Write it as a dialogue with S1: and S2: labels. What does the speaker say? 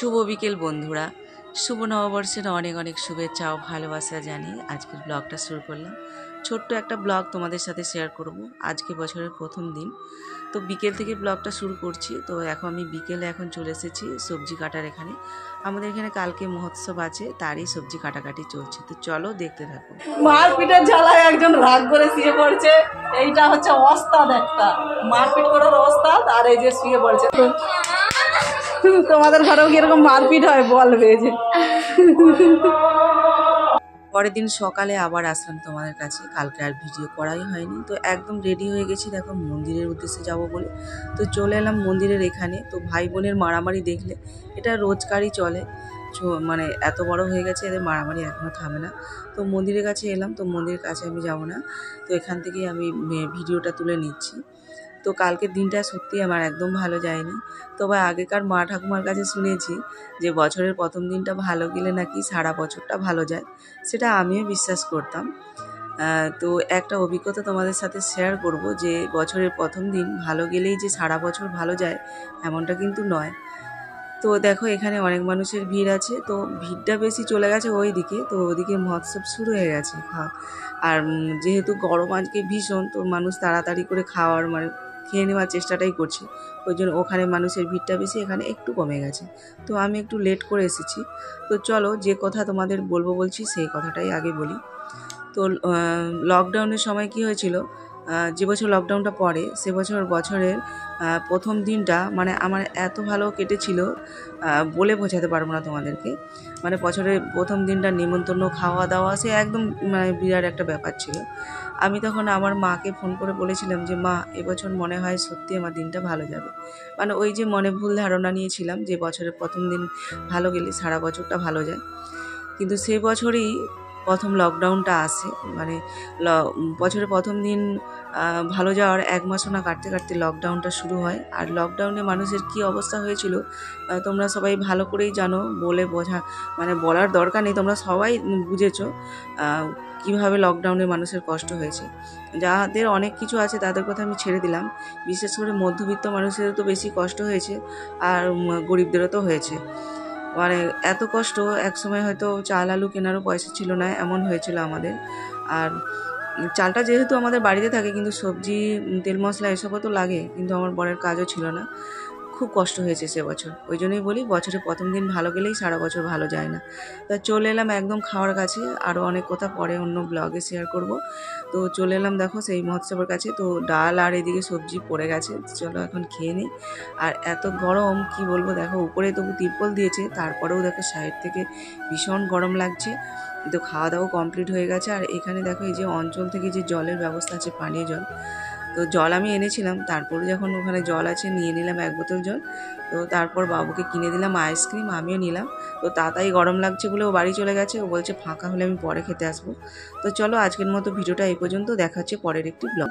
S1: শুভ বিকেল বন্ধুরা, শুভ নববর্ষের অনেক অনেক শুভেচ্ছা ও ভালোবাসা জানিয়ে আজকের ব্লগটা শুরু করলাম। ছোট্ট একটা ব্লগ তোমাদের সাথে শেয়ার করব। আজকে বছরের প্রথম দিন, তো বিকেল থেকে ব্লগটা শুরু করছি। তো আমি বিকেলে চলে এসেছি সবজি কাটার এখানে। আমাদের এখানে কালকে মহোৎসব আছে, তারই সবজি কাটাকাটি চলছে। তো চলো দেখতে থাকো।
S2: মারপিটের জ্বালায় একজন রাগ করে শুয়ে পড়ছে। এইটা হচ্ছে ওস্তাদ, একটা মারপিট করার ওস্তাদ, আর এই যে শুয়ে পড়ছে। তোমাদের ঘরেও কিরকম মারপিট হয় বলবে যে।
S1: পরের দিন সকালে আবার আসলাম তোমাদের কাছে। কালকে আর ভিডিও করাই হয়নি। তো একদম রেডি হয়ে গেছি, দেখো মন্দিরের উদ্দেশ্যে যাব বলে। তো চলে এলাম মন্দিরের এখানে। তো ভাই বোনের মারামারি দেখলে এটা রোজকারই চলে, মানে এত বড় হয়ে গেছে, এদের মারামারি এখনও থামে না। তো মন্দিরের কাছে এলাম। তো মন্দিরের কাছে আমি যাব না, তো এখান থেকেই আমি ভিডিওটা তুলে নিচ্ছি। তো কালকের দিনটা সত্যি আমার একদম ভালো যায়নি। তবে আগেকার মা ঠাকুমার কাছে শুনেছি যে বছরের প্রথম দিনটা ভালো গেলে নাকি সারা বছরটা ভালো যায়। সেটা আমিও বিশ্বাস করতাম। তো একটা অভিজ্ঞতা তোমাদের সাথে শেয়ার করব যে বছরের প্রথম দিন ভালো গেলেই যে সারা বছর ভালো যায় এমনটা কিন্তু নয়। তো দেখো এখানে অনেক মানুষের ভিড় আছে। তো ভিড়টা বেশি চলে গেছে ওই দিকে। তো ওদিকে মহোৎসব শুরু হয়ে গেছে। আর যেহেতু গরম আজকে ভীষণ, তো মানুষ তাড়াতাড়ি করে খেয়ে নেওয়ার চেষ্টাটাই করছে। ওই জন্য ওখানে মানুষের ভিড়টা বেশি, এখানে একটু কমে গেছে। তো আমি একটু লেট করে এসেছি। তো চলো যে কথা তোমাদের বলছি সেই কথাটাই আগে বলি। তো লকডাউনের সময় কি হয়েছিল, যে বছর লকডাউনটা পড়ে সে বছরের প্রথম দিনটা মানে আমার এত ভালো কেটেছিল, বলে বোঝাতে পারবো না তোমাদেরকে। মানে বছরের প্রথম দিনটা নিমন্ত্রণ, খাওয়া দাওয়া, সে একদম মানে বিরাট একটা ব্যাপার ছিল। আমি তখন আমার মাকে ফোন করে বলেছিলাম যে মা, এবছর মনে হয় সত্যি আমার দিনটা ভালো যাবে। মানে ওই যে মনে ভুল ধারণা নিয়েছিলাম যে বছরের প্রথম দিন ভালো গেলে সারা বছরটা ভালো যায়। কিন্তু সে বছরই প্রথম লকডাউনটা আসে। মানে বছরের প্রথম দিন ভালো যাওয়ার এক মাসও না কাটতে কাটতে লকডাউনটা শুরু হয়। আর লকডাউনে মানুষের কি অবস্থা হয়েছিল তোমরা সবাই ভালো করেই জানো, মানে বলার দরকার নেই, তোমরা সবাই বুঝেছো কীভাবে লকডাউনে মানুষের কষ্ট হয়েছে। যাদের অনেক কিছু আছে তাদের কথা আমি ছেড়ে দিলাম, বিশেষ করে মধ্যবিত্ত মানুষেরও তো বেশি কষ্ট হয়েছে, আর গরিবদেরও তো হয়েছে। মানে এত কষ্ট, এক সময় হয়তো চাল আলু কেনারও পয়সা ছিল না, এমন হয়েছিল আমাদের। আর চালটা যেহেতু আমাদের বাড়িতে থাকে, কিন্তু সবজি তেল মশলা এসবও তো লাগে, কিন্তু আমার বরের কাজও ছিল না। খুব কষ্ট হয়েছে সে বছর। ওই জন্যই বলি বছরের প্রথম দিন ভালো গেলেই সারা বছর ভালো যায় না। তা চলে এলাম একদম খাওয়ার কাছে। আরও অনেক কথা পরে অন্য ব্লগে শেয়ার করব। তো চলে এলাম দেখো সেই মহোৎসবের কাছে। তো ডাল আর এদিকে সবজি পড়ে গেছে, চলো এখন খেয়ে নিই। আর এত গরম কি বলবো, দেখো উপরে তবু তিরপল দিয়েছে, তারপরেও দেখো সাইড থেকে ভীষণ গরম লাগছে। তো খাওয়া দাওয়া কমপ্লিট হয়ে গেছে। আর এখানে দেখো এই যে অঞ্চল থেকে যে জলের ব্যবস্থা আছে, পানীয় জল, তো জল আমি এনেছিলাম। তারপরে যখন ওখানে জল আছে নিয়ে নিলাম 1 বোতল জল। তো তারপর বাবুকে কিনে দিলাম আইসক্রিম, আমিও নিলাম। তো তাই গরম লাগছে বলে ও বাড়ি চলে গেছে। ও বলছে ফাঁকা হলে আমি পরে খেতে আসবো। তো চলো আজকের মতো ভিডিওটা এই পর্যন্ত, দেখা হচ্ছে পরের একটি ব্লগ।